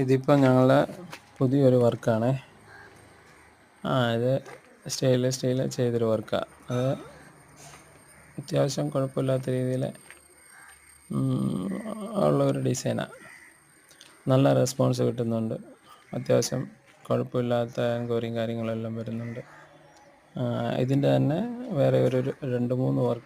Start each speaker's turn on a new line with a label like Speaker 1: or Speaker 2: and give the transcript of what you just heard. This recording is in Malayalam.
Speaker 1: ഇതിപ്പോൾ ഞങ്ങളുടെ പുതിയൊരു വർക്കാണ്. ഇത് സ്റ്റെയിൻലെസ് സ്റ്റീൽ ചെയ്തൊരു വർക്കാണ്. അത് അത്യാവശ്യം കുഴപ്പമില്ലാത്ത രീതിയിൽ ഉള്ളൊരു ഡിസൈനാണ്. നല്ല റെസ്പോൺസ് കിട്ടുന്നുണ്ട്. അത്യാവശ്യം കുഴപ്പമില്ലാത്ത എൻക്വയറിയും കാര്യങ്ങളെല്ലാം വരുന്നുണ്ട്. ഇതിൻ്റെ തന്നെ വേറെ ഒരു 2-3